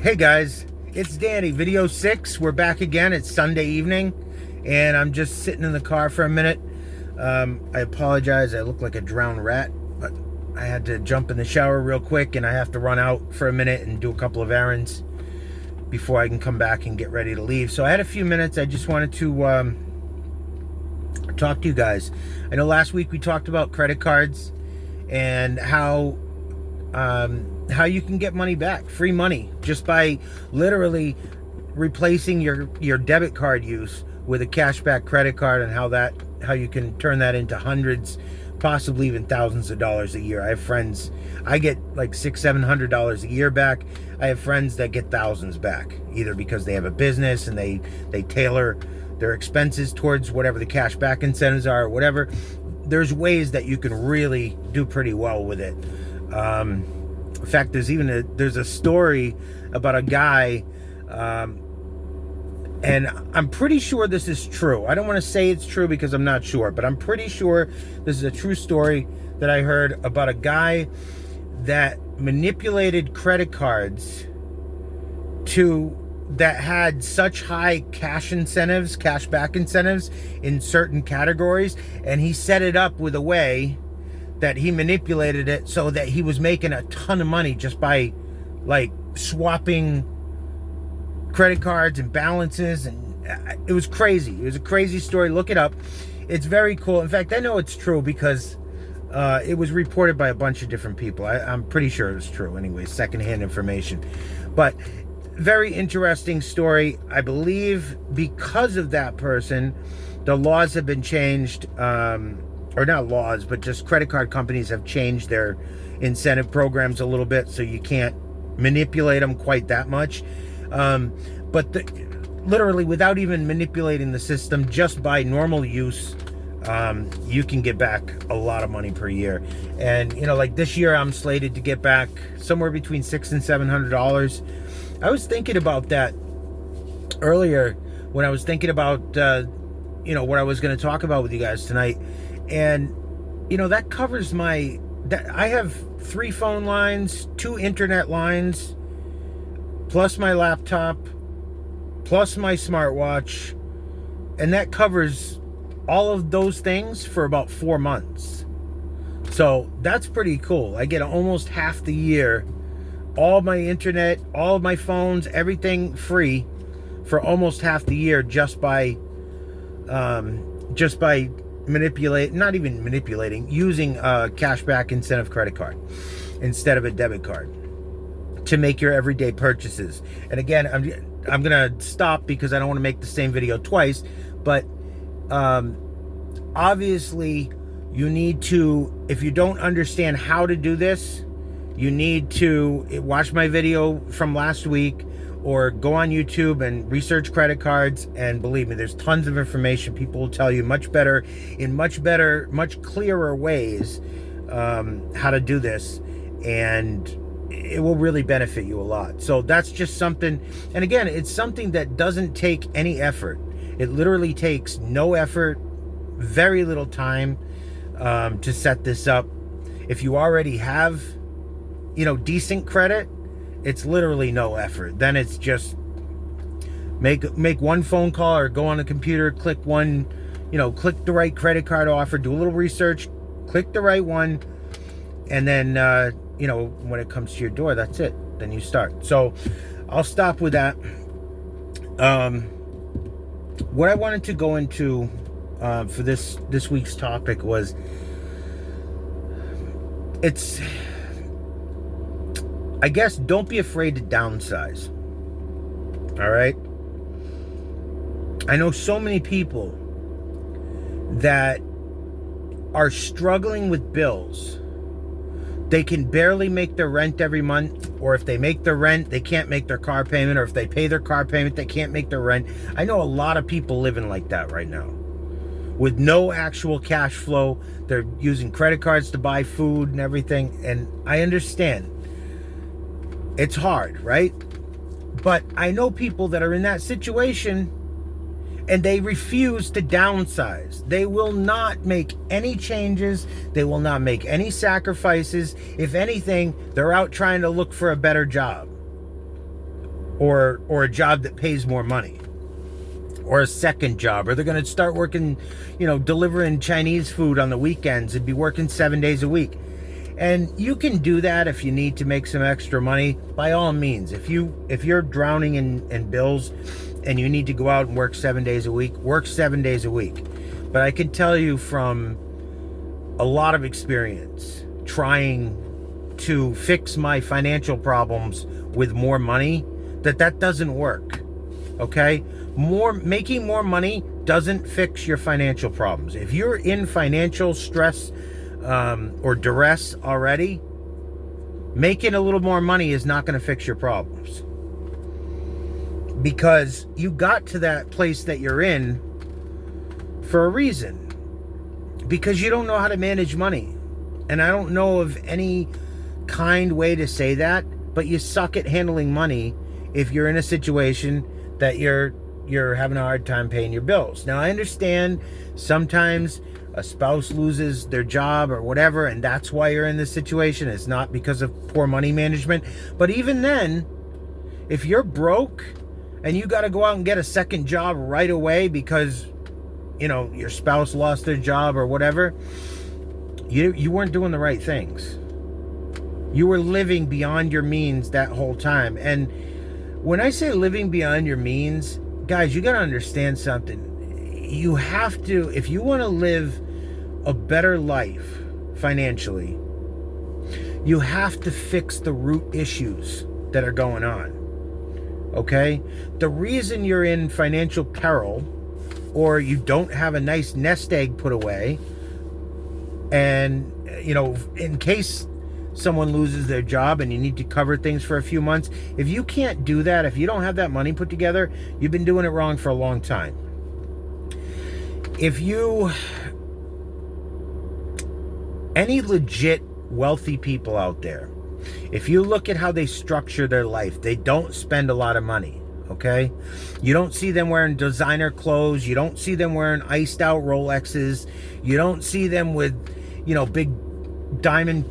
Hey guys, it's Danny, video 6. We're back again. It's Sunday evening, and I'm just sitting in the car for a minute. I apologize, I look like a drowned rat, but I had to jump in the shower real quick, and I have to run out for a minute and do a couple of errands before I can come back and get ready to leave. So I had a few minutes. I just wanted to talk to you guys. I know last week we talked about credit cards and how you can get money back, free money, just by literally replacing your debit card use with a cashback credit card, and how you can turn that into hundreds, possibly even thousands of dollars a year. I have friends, I get like $600-700 a year back. I have friends that get thousands back, either because they have a business and they tailor their expenses towards whatever the cashback incentives are, or whatever. There's ways that you can really do pretty well with it. In fact, there's a story about a guy, and I'm pretty sure this is true. I don't want to say it's true because I'm not sure, but I'm pretty sure this is a true story that I heard about a guy that manipulated credit cards that had such high cashback incentives in certain categories, and he set it up with a way that he manipulated it so that he was making a ton of money just by like swapping credit cards and balances, and it was crazy. It was a crazy story. Look it up. It's very cool. In fact, I know it's true because it was reported by a bunch of different people. I'm pretty sure it's true anyway, secondhand information. But very interesting story. I believe because of that person, the laws have been changed, or not laws, but just credit card companies have changed their incentive programs a little bit, so you can't manipulate them quite that much. But literally, without even manipulating the system, just by normal use, you can get back a lot of money per year. And like this year, I'm slated to get back somewhere between $600 and $700. I was thinking about that earlier when I was thinking about what I was going to talk about with you guys tonight. And that covers I have 3 phone lines, 2 internet lines, plus my laptop, plus my smartwatch, and that covers all of those things for about 4 months. So that's pretty cool. I get almost half the year, all my internet, all of my phones, everything free for almost half the year, just by using a cashback incentive credit card instead of a debit card to make your everyday purchases. And again, I'm gonna stop because I don't want to make the same video twice, but obviously you need to, if you don't understand how to do this, you need to watch my video from last week, or go on YouTube and research credit cards. And believe me, there's tons of information. People will tell you much clearer ways how to do this, and it will really benefit you a lot. So that's just something. And again, it's something that doesn't take any effort. It literally takes no effort, very little time to set this up. If you already have decent credit, it's literally no effort. Then it's just make one phone call, or go on a computer, click the right credit card offer, do a little research, click the right one, and then when it comes to your door, that's it. Then you start. So I'll stop with that. What I wanted to go into for this week's topic was, I guess, don't be afraid to downsize. All right? I know so many people that are struggling with bills. They can barely make their rent every month, or if they make their rent, they can't make their car payment, or if they pay their car payment, they can't make their rent. I know a lot of people living like that right now, with no actual cash flow. They're using credit cards to buy food and everything, and I understand. It's hard, right? But I know people that are in that situation, and they refuse to downsize. They will not make any changes. They will not make any sacrifices. If anything, they're out trying to look for a better job. or a job that pays more money, or a second job, or they're going to start working, delivering Chinese food on the weekends and be working 7 days a week. And you can do that if you need to make some extra money, by all means. If you're drowning in bills and you need to go out and work 7 days a week, work 7 days a week. But I can tell you from a lot of experience trying to fix my financial problems with more money, that doesn't work. Okay? Making more money doesn't fix your financial problems. If you're in financial stress or duress already, making a little more money is not going to fix your problems, because you got to that place that you're in for a reason, because you don't know how to manage money. And I don't know of any kind way to say that, but you suck at handling money if you're in a situation that you're having a hard time paying your bills. Now, I understand sometimes a spouse loses their job or whatever, and that's why you're in this situation. It's not because of poor money management. But even then, if you're broke and you got to go out and get a second job right away because, your spouse lost their job or whatever, you weren't doing the right things. You were living beyond your means that whole time. And when I say living beyond your means, guys, you got to understand something. You have to, if you want to live a better life financially, you have to fix the root issues that are going on. Okay? The reason you're in financial peril, or you don't have a nice nest egg put away, and, in case someone loses their job and you need to cover things for a few months, if you can't do that, if you don't have that money put together, you've been doing it wrong for a long time. Any legit wealthy people out there, if you look at how they structure their life, they don't spend a lot of money. Okay? You don't see them wearing designer clothes. You don't see them wearing iced out Rolexes. You don't see them with, big diamond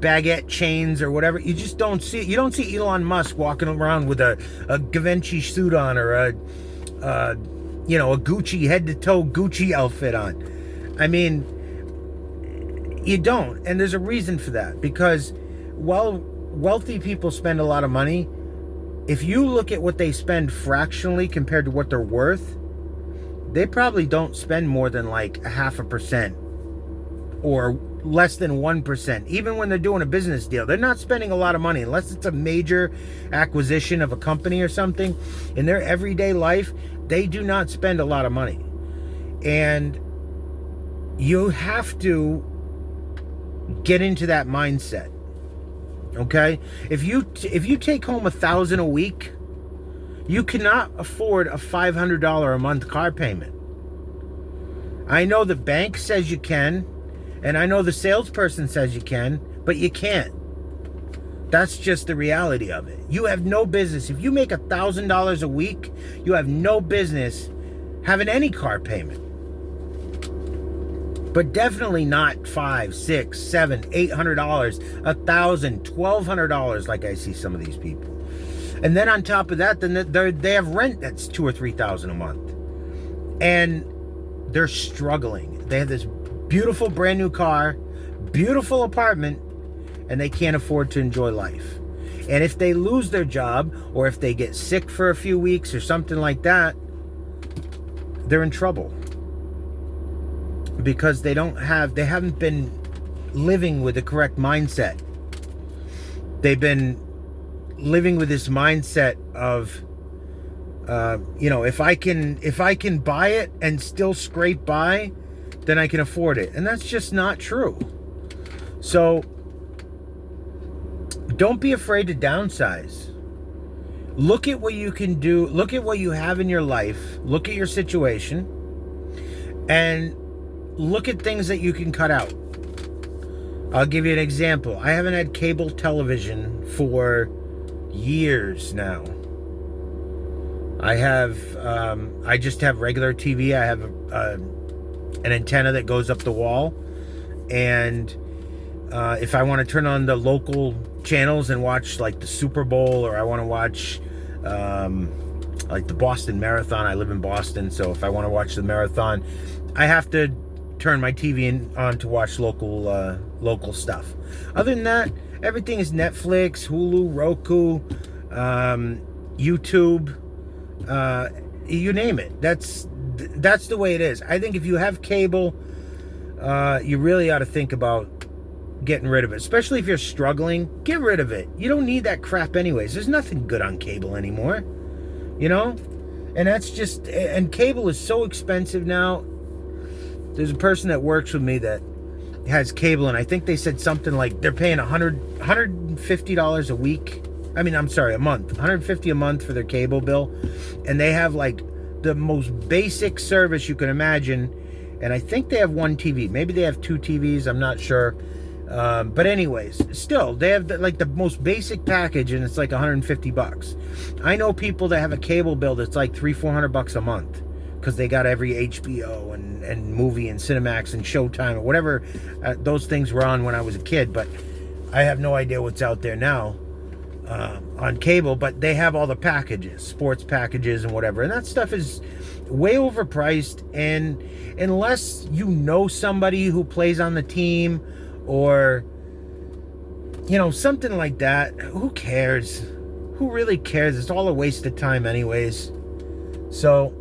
baguette chains or whatever. You just don't see it. You don't see Elon Musk walking around with a Givenchy suit on, or a Gucci, head to toe Gucci outfit on. I mean, you don't. And there's a reason for that, because while wealthy people spend a lot of money, if you look at what they spend fractionally compared to what they're worth, they probably don't spend more than like 0.5% or less than 1%. Even when they're doing a business deal, they're not spending a lot of money unless it's a major acquisition of a company or something. In their everyday life, they do not spend a lot of money. And you have to get into that mindset. Okay? If you take home $1,000 a week, you cannot afford a $500 a month car payment. I know the bank says you can, and I know the salesperson says you can, but you can't. That's just the reality of it. You have no business. If you make $1,000 a week, you have no business having any car payment. But definitely not $500, $600, $700, $800, $1,000, $1,200, like I see some of these people. And then on top of that, then they have rent that's $2,000 or $3,000 a month, and they're struggling. They have this beautiful brand new car, beautiful apartment, and they can't afford to enjoy life. And if they lose their job, or if they get sick for a few weeks or something like that, they're in trouble. Because they haven't been living with the correct mindset. They've been living with this mindset of, if I can buy it and still scrape by, then I can afford it. And that's just not true. So don't be afraid to downsize. Look at what you can do. Look at what you have in your life. Look at your situation. And look at things that you can cut out. I'll give you an example. I haven't had cable television for years now. I just have regular TV. I have an antenna that goes up the wall. And if I want to turn on the local channels and watch like the Super Bowl, or I want to watch Like the Boston Marathon. I live in Boston, so if I want to watch the marathon, I have to turn my TV on to watch local stuff. Other than that, everything is Netflix, Hulu, Roku, YouTube, you name it. That's the way it is. I think if you have cable, you really ought to think about getting rid of it, especially if you're struggling. Get rid of it. You don't need that crap anyways. There's nothing good on cable anymore, you know? And that's just, and cable is so expensive now. There's a person that works with me that has cable, and I think they said something like they're paying $150 a week. I mean, I'm sorry, a month. $150 a month for their cable bill. And they have like the most basic service you can imagine. And I think they have one TV. Maybe they have two TVs. I'm not sure. But anyways, still, they have like the most basic package, and it's like $150. I know people that have a cable bill that's like $300-400 a month because they got every HBO and movie and Cinemax and Showtime or whatever those things were on when I was a kid. But I have no idea what's out there now on cable. But they have all the packages, sports packages and whatever, and that stuff is way overpriced. And unless you know somebody who plays on the team, or, you know, something like that, who cares? Who really cares? It's all a waste of time anyways. So,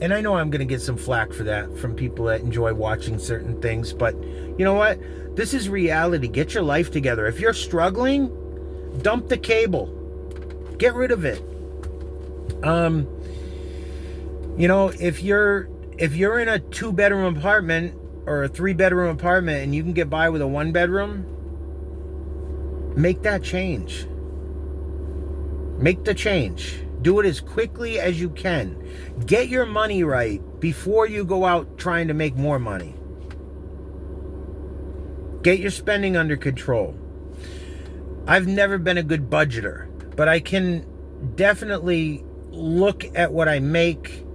and I know I'm going to get some flack for that from people that enjoy watching certain things, but you know what? This is reality. Get your life together. If you're struggling, dump the cable. Get rid of it. You know, if you're in a 2-bedroom apartment or a 3-bedroom apartment and you can get by with a 1-bedroom, make that change. Make the change. Do it as quickly as you can. Get your money right before you go out trying to make more money. Get your spending under control. I've never been a good budgeter, but I can definitely look at what I make,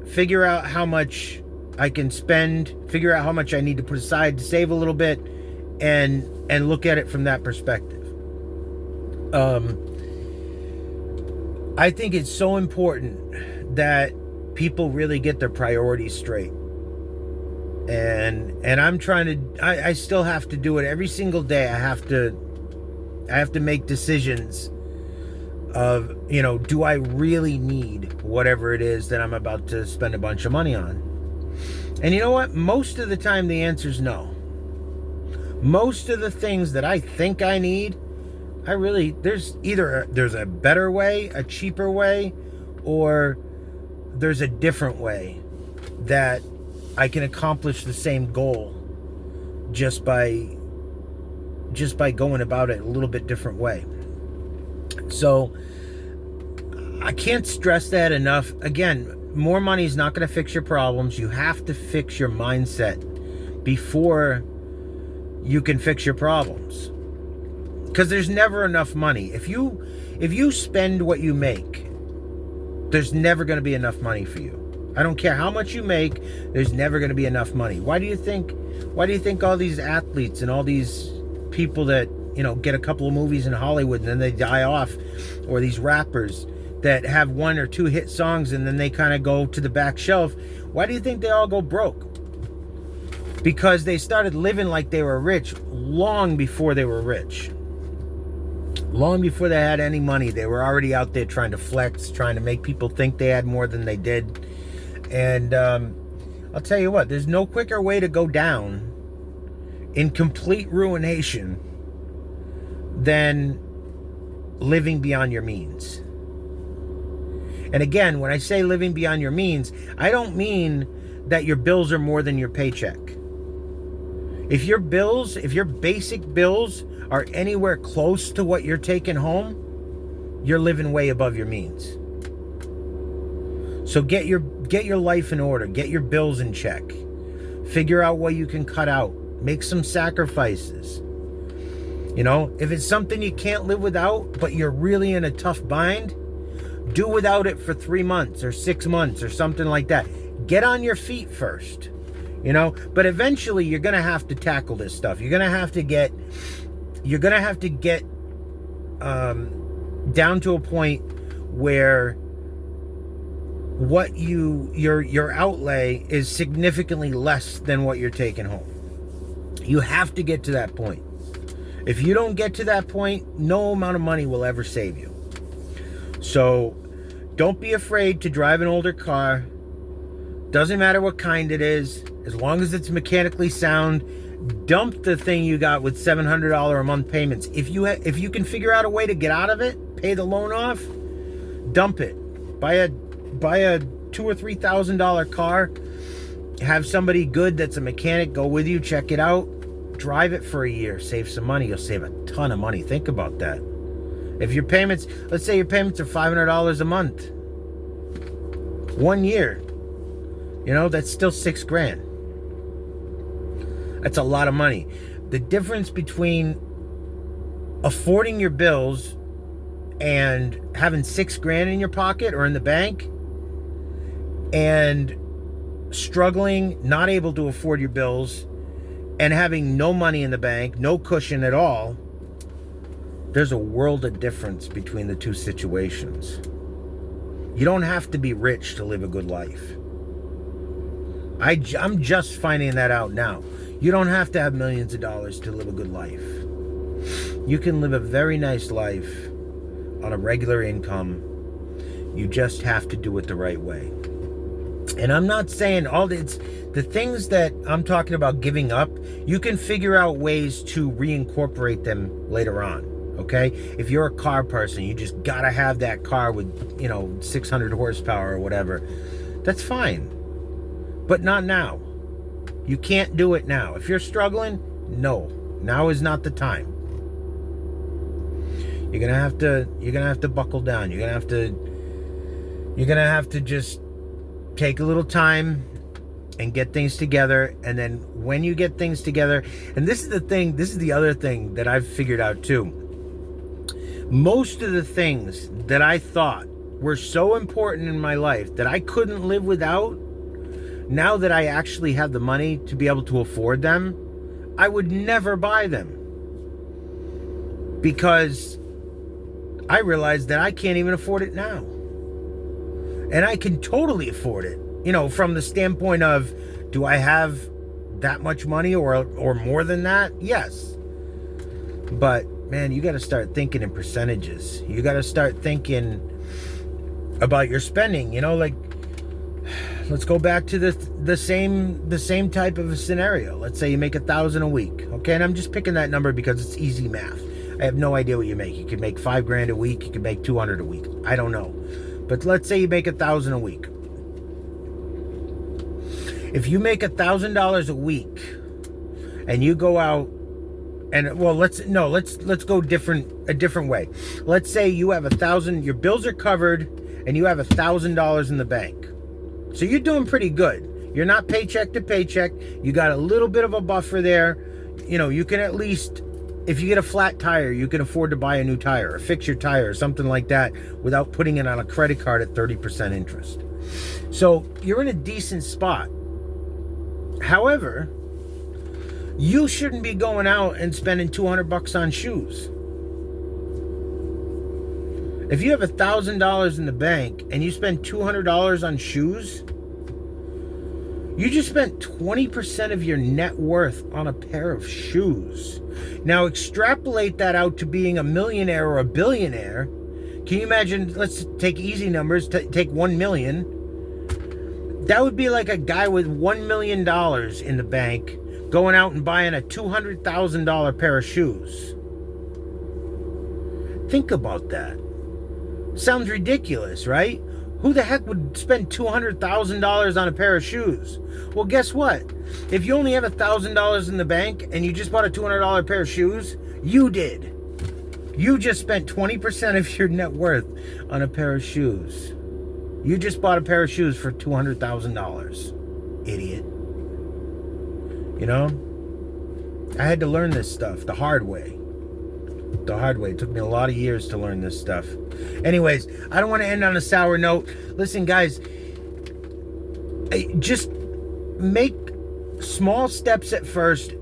figure out how much I can spend, figure out how much I need to put aside to save a little bit, and look at it from that perspective. I think it's so important that people really get their priorities straight. And I'm trying to, I still have to do it every single day. I have to make decisions of, you know, do I really need whatever it is that I'm about to spend a bunch of money on? And you know what? Most of the time the answer is no. Most of the things that I think I need, there's a better way, a cheaper way, or there's a different way that I can accomplish the same goal just by going about it a little bit different way. So I can't stress that enough. Again, more money is not going to fix your problems. You have to fix your mindset before you can fix your problems. Because there's never enough money. If you spend what you make, there's never going to be enough money for you. I don't care how much you make, there's never going to be enough money. Why do you think all these athletes and all these people that, you know, get a couple of movies in Hollywood and then they die off, or these rappers that have 1 or 2 hit songs and then they kind of go to the back shelf, why do you think they all go broke? Because they started living like they were rich long before they were rich. Long before they had any money, they were already out there trying to flex, trying to make people think they had more than they did. And I'll tell you what, there's no quicker way to go down in complete ruination than living beyond your means. And again, when I say living beyond your means, I don't mean that your bills are more than your paycheck. If your basic bills are anywhere close to what you're taking home, you're living way above your means. So get your life in order, get your bills in check. Figure out what you can cut out. Make some sacrifices. You know, if it's something you can't live without, but you're really in a tough bind, do without it for 3 months or 6 months or something like that. Get on your feet first, you know, but eventually you're going to have to tackle this stuff. You're going to have to get down to a point where what your outlay is significantly less than what you're taking home. You have to get to that point. If you don't get to that point, no amount of money will ever save you. So don't be afraid to drive an older car. Doesn't matter what kind it is, as long as it's mechanically sound. Dump the thing you got with $700 a month payments. If you can figure out a way to get out of it, pay the loan off, dump it. Buy a $2,000 or $3,000 car. Have somebody good that's a mechanic go with you, check it out, drive it for a year, save some money. You'll save a ton of money. Think about that. If your payments, let's say your payments are $500 a month, 1 year, that's still $6,000. That's a lot of money. The difference between affording your bills and having $6,000 in your pocket or in the bank and struggling, not able to afford your bills and having no money in the bank, no cushion at all, there's a world of difference between the two situations. You don't have to be rich to live a good life. I'm just finding that out now. You don't have to have millions of dollars to live a good life. You can live a very nice life on a regular income. You just have to do it the right way. And I'm not saying the things that I'm talking about giving up, you can figure out ways to reincorporate them later on. Okay? If you're a car person, you just gotta have that car with, 600 horsepower or whatever. That's fine. But not now. You can't do it now. If you're struggling, no. Now is not the time. You're gonna have to buckle down. You're gonna have to just take a little time and get things together. And then when you get things together, and this is the other thing that I've figured out too. Most of the things that I thought were so important in my life that I couldn't live without, now that I actually have the money to be able to afford them, I would never buy them. Because I realized that I can't even afford it now. And I can totally afford it. From the standpoint of, do I have that much money or more than that? Yes. But man, you got to start thinking in percentages. You got to start thinking about your spending. Let's go back to the same type of a scenario. Let's say you make $1,000 a week, okay? And I'm just picking that number because it's easy math. I have no idea what you make. You could make $5,000 a week. You could make $200 a week. I don't know, but let's say you make $1,000 a week. If you make $1,000 a week, and you go out and let's go a different way. Let's say you have $1,000. Your bills are covered, and you have $1,000 in the bank. So you're doing pretty good. You're not paycheck to paycheck. You got a little bit of a buffer there. You can at least, if you get a flat tire, you can afford to buy a new tire or fix your tire or something like that without putting it on a credit card at 30% interest. So you're in a decent spot. However, you shouldn't be going out and spending $200 on shoes. If you have $1,000 in the bank and you spend $200 on shoes, you just spent 20% of your net worth on a pair of shoes. Now extrapolate that out to being a millionaire or a billionaire. Can you imagine? Let's take easy numbers. Take 1 million. That would be like a guy with $1 million in the bank going out and buying a $200,000 pair of shoes. Think about that. Sounds ridiculous, right? Who the heck would spend $200,000 on a pair of shoes? Well, guess what? If you only have $1,000 in the bank and you just bought a $200 pair of shoes, you did. You just spent 20% of your net worth on a pair of shoes. You just bought a pair of shoes for $200,000. Idiot. I had to learn this stuff the hard way. It took me a lot of years to learn this stuff. Anyways, I don't want to end on a sour note. Listen, guys, just make small steps at first,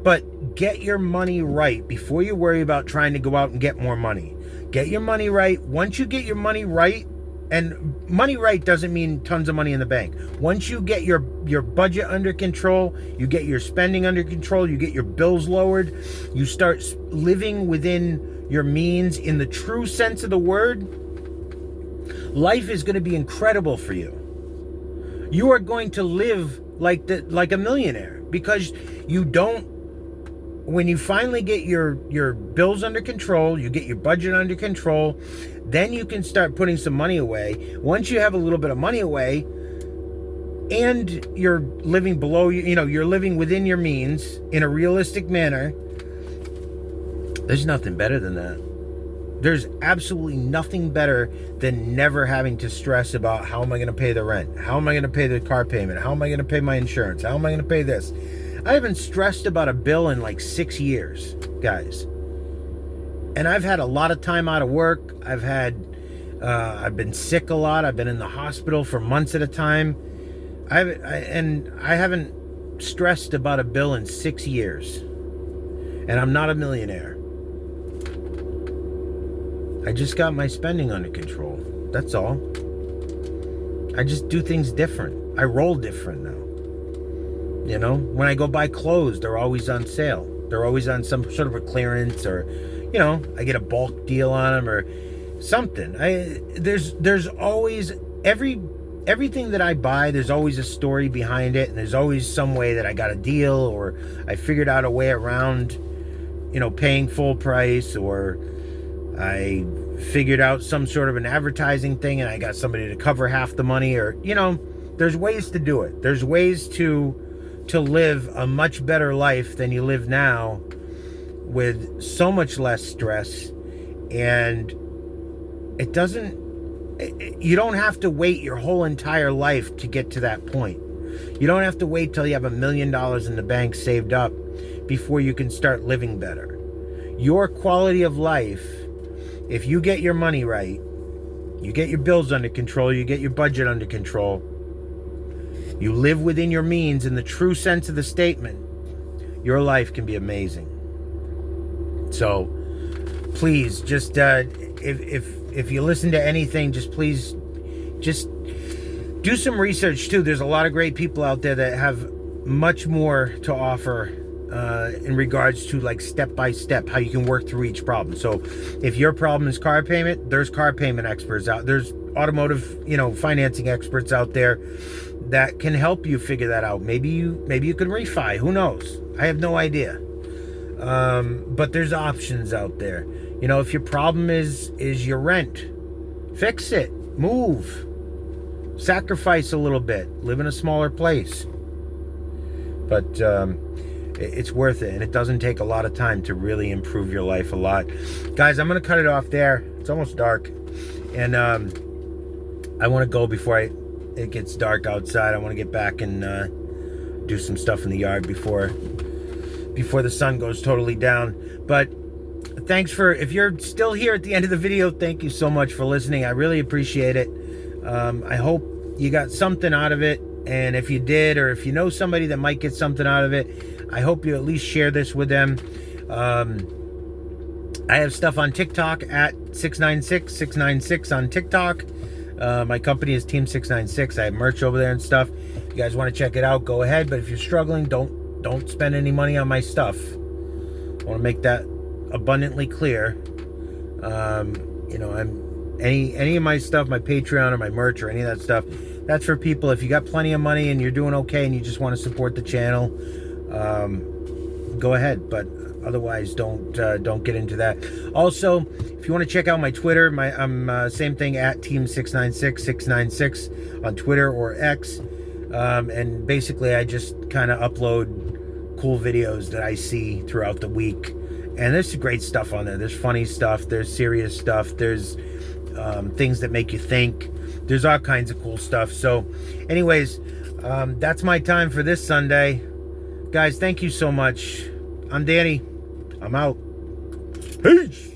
but get your money right before you worry about trying to go out and get more money. Get your money right. Once you get your money right, and money right doesn't mean tons of money in the bank. Once you get your budget under control, you get your spending under control, you get your bills lowered, you start living within your means in the true sense of the word, life is going to be incredible for you. You are going to live like a millionaire, because you don't, when you finally get your bills under control, you get your budget under control, then you can start putting some money away. Once you have a little bit of money away and you're living below, you're living within your means in a realistic manner, there's nothing better than that. There's absolutely nothing better than never having to stress about, how am I going to pay the rent? How am I going to pay the car payment? How am I going to pay my insurance? How am I going to pay this? I haven't stressed about a bill in like 6 years, guys. And I've had a lot of time out of work. I've been sick a lot. I've been in the hospital for months at a time. I haven't stressed about a bill in 6 years. And I'm not a millionaire. I just got my spending under control. That's all. I just do things different. I roll different now. When I go buy clothes, they're always on sale. They're always on some sort of a clearance, or, I get a bulk deal on them or something. There's always, everything that I buy, there's always a story behind it, and there's always some way that I got a deal, or I figured out a way around, paying full price, or I figured out some sort of an advertising thing and I got somebody to cover half the money, or, there's ways to do it. There's ways to live a much better life than you live now, with so much less stress. And you don't have to wait your whole entire life to get to that point. You don't have to wait till you have $1 million in the bank saved up before you can start living better. Your quality of life, if you get your money right, you get your bills under control, you get your budget under control, you live within your means in the true sense of the statement, your life can be amazing. So please, just if you listen to anything, just please just do some research too. There's a lot of great people out there that have much more to offer in regards to like step by step how you can work through each problem. So if your problem is car payment, there's car payment experts out. There's automotive, financing experts out there that can help you figure that out. Maybe you can refi. Who knows? I have no idea. But there's options out there. If your problem is your rent, fix it. Move. Sacrifice a little bit. Live in a smaller place. But it's worth it, and it doesn't take a lot of time to really improve your life a lot. Guys, I'm going to cut it off there. It's almost dark. And I want to go before it gets dark outside. I want to get back and do some stuff in the yard before the sun goes totally down. But if you're still here at the end of the video, thank you so much for listening. I really appreciate it. I hope you got something out of it. And if you did, or if you know somebody that might get something out of it, I hope you at least share this with them. I have stuff on TikTok at 696 on TikTok. My company is Team 696. I have merch over there and stuff. If you guys want to check it out, go ahead. But if you're struggling, don't spend any money on my stuff. I want to make that abundantly clear. Any of my stuff, my Patreon or my merch or any of that stuff, that's for people. If you got plenty of money and you're doing okay and you just want to support the channel, go ahead. But otherwise, don't get into that. Also, if you want to check out my Twitter, I'm same thing at Team 696 on Twitter or X. And basically, I just kind of upload cool videos that I see throughout the week. And there's great stuff on there. There's funny stuff. There's serious stuff. There's things that make you think. There's all kinds of cool stuff. So anyways, that's my time for this Sunday. Guys, thank you so much. I'm Danny. I'm out. Peace.